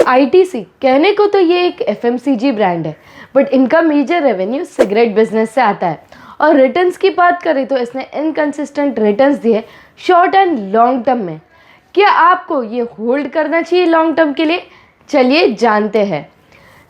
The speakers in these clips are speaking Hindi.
आईटीसी कहने को तो ये एक एफएमसीजी ब्रांड है, बट इनका मेजर रेवेन्यू सिगरेट बिजनेस से आता है। और रिटर्न्स की बात करें तो इसने इनकंसिस्टेंट रिटर्न्स दिए शॉर्ट एंड लॉन्ग टर्म में। क्या आपको ये होल्ड करना चाहिए लॉन्ग टर्म के लिए? चलिए जानते हैं।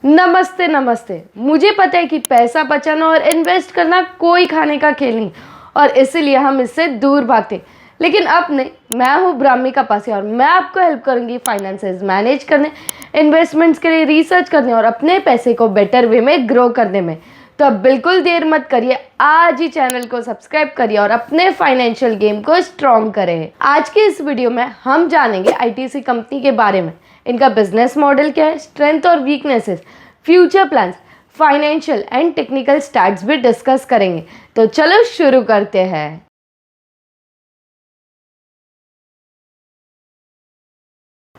नमस्ते नमस्ते। मुझे पता है कि पैसा बचाना और इन्वेस्ट करना कोई खाने का खेल नहीं, और इसीलिए हम इससे दूर भागते। लेकिन अब नहीं, मैं हूँ ब्राह्मी कपासी और मैं आपको हेल्प करूँगी फाइनेंसेस मैनेज करने, इन्वेस्टमेंट्स के लिए रिसर्च करने और अपने पैसे को बेटर वे में ग्रो करने में। तो अब बिल्कुल देर मत करिए, आज ही चैनल को सब्सक्राइब करिए और अपने फाइनेंशियल गेम को स्ट्रॉन्ग करें। आज के इस वीडियो में हम जानेंगे आईटीसी कंपनी के बारे में, इनका बिजनेस मॉडल क्या है, स्ट्रेंथ और weaknesses, future plans, financial and technical stats भी डिस्कस करेंगे। तो चलो शुरू करते हैं।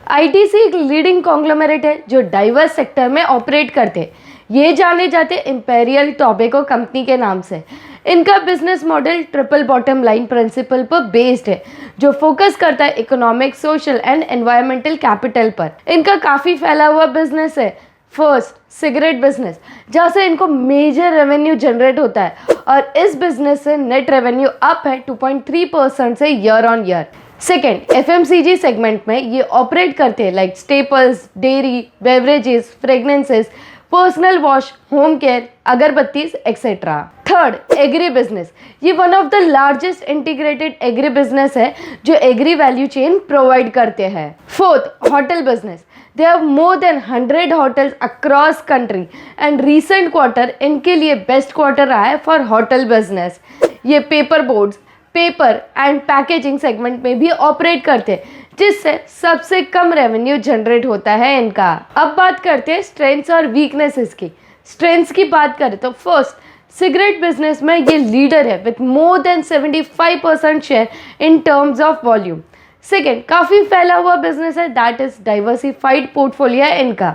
आईटीसी एक लीडिंग कॉन्ग्लोमेरेट है जो डाइवर्स सेक्टर में ऑपरेट करते हैं। ये जाने जाते इंपेरियल टोबैको कंपनी के नाम से। इनका business model triple bottom line principle पर बेस्ड है, जो फोकस करता है economic, social and environmental capital पर। इनका काफ़ी फैला हुआ बिजनेस है। फर्स्ट, सिगरेट बिजनेस, जहाँ से इनको मेजर रेवेन्यू जनरेट होता है, और इस बिजनेस से नेट रेवेन्यू अप है 2.3% से year on year. Second, FMCG segment में ये ऑपरेट करते हैं like staples, dairy, beverages, fragrances, personal wash, home care, agarbattis etcetera. Third, agri business. ये one of the largest integrated agri business है जो एग्री वैल्यू चेन प्रोवाइड करते हैं। Fourth, hotel business. They have more than 100 hotels across country, and recent quarter इनके लिए बेस्ट क्वार्टर रहा है फॉर होटल बिजनेस। ये paper boards, paper and packaging segment में भी ऑपरेट करते हैं, जिससे सबसे कम रेवेन्यू जनरेट होता है इनका। अब बात करते हैं स्ट्रेंथ्स और वीकनेसेस की। स्ट्रेंथ्स की बात करें तो फर्स्ट, सिगरेट बिजनेस में ये लीडर है with more than 75% share in terms of volume. Second, काफ़ी फैला हुआ बिजनेस है, दैट इज डाइवर्सिफाइड पोर्टफोलियो है इनका।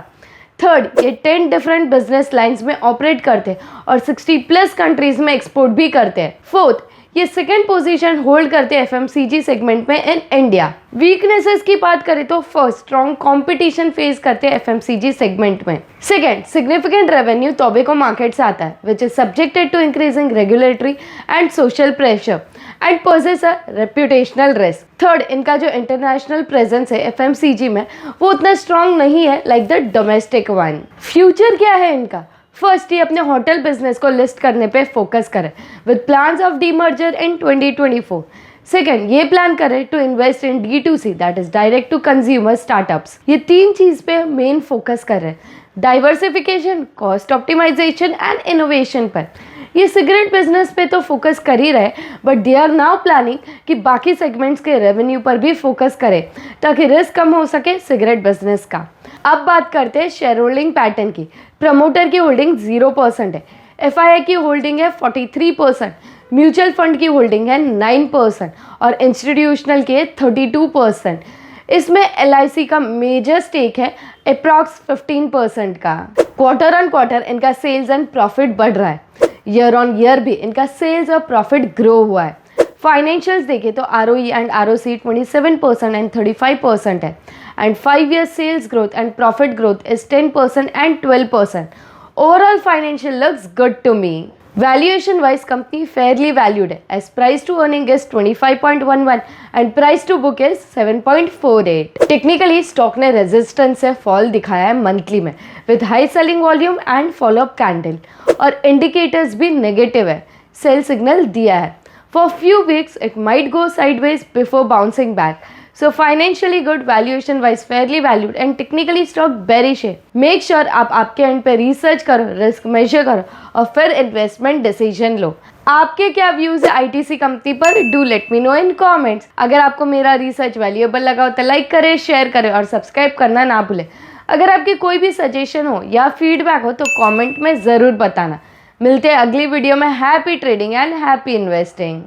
थर्ड, ये 10 डिफरेंट बिजनेस लाइन्स में ऑपरेट करते हैं और 60+ कंट्रीज में एक्सपोर्ट भी करते हैं। फोर्थ, ये सेकेंड पोजीशन होल्ड करते हैं एफएमसीजी सेगमेंट में इन इंडिया। वीकनेसेस की बात करें तो फर्स्ट, स्ट्रॉन्ग कंपटीशन फेस करते हैं एफएमसीजी सेगमेंट में। Second, significant revenue tobacco market से आता है which is subjected to increasing regulatory and social pressure and poses a reputational risk. Third, इनका जो इंटरनेशनल प्रेजेंस है एफएमसीजी में वो उतना स्ट्रॉन्ग नहीं है like the domestic one. Future क्या है इनका? फर्स्ट, ये अपने होटल बिजनेस को लिस्ट करने पे फोकस करें with plans of demerger in 2024। Second, ये प्लान करें to invest in D2C, that is direct to consumer startups. ये 3 चीज़ पे मेन फोकस कर रहे हैं, diversification, cost optimisation and innovation पर। ये सिगरेट बिजनेस पे तो फोकस कर ही रहे, but they are now planning कि बाकी सेगमेंट्स के रेवेन्यू पर भी फोकस करें ताकि रिस्क कम हो सके सिगरेट बिजनेस का। अब बात करते हैं शेयर होल्डिंग पैटर्न की। प्रमोटर की होल्डिंग 0% है, एफआईआई की होल्डिंग है 43%, म्यूचुअल फंड की होल्डिंग है 9% और इंस्टीट्यूशनल के 32%। इसमें LIC का मेजर स्टेक है अप्रॉक्स 15% का। क्वार्टर ऑन क्वार्टर इनका सेल्स एंड प्रॉफिट बढ़ रहा है, ईयर ऑन ईयर भी इनका सेल्स और प्रॉफिट ग्रो हुआ है। फाइनेंशियल्स देखें तो ROE एंड ROC 27% एंड 35% है, and 5 years sales growth and profit growth is 10% and 12%. Overall financial looks good to me. Valuation wise company fairly valued है, as price to earning is 25.11 and price to book is 7.48. Technically stock ने resistance से fall दिखाया है मंथली में with high selling volume and follow up candle, और indicators भी negative है, sell signal दिया है। For few weeks it might go sideways before bouncing back. So financially good, valuation wise fairly valued and technically stock bearish है। Make sure आप आपके एंड पे रिसर्च करो, रिस्क मेजर करो और फिर इन्वेस्टमेंट डिसीजन लो। आपके क्या व्यूज है आईटीसी कंपनी पर? Do let me know in comments. अगर आपको मेरा रिसर्च वैल्यूएबल लगा हो तो लाइक करें, शेयर करें और सब्सक्राइब करना ना भूलें। अगर आपकी कोई भी सजेशन हो या फीडबैक हो तो कॉमेंट में ज़रूर बताना। मिलते हैं अगली वीडियो में। Happy trading and happy investing.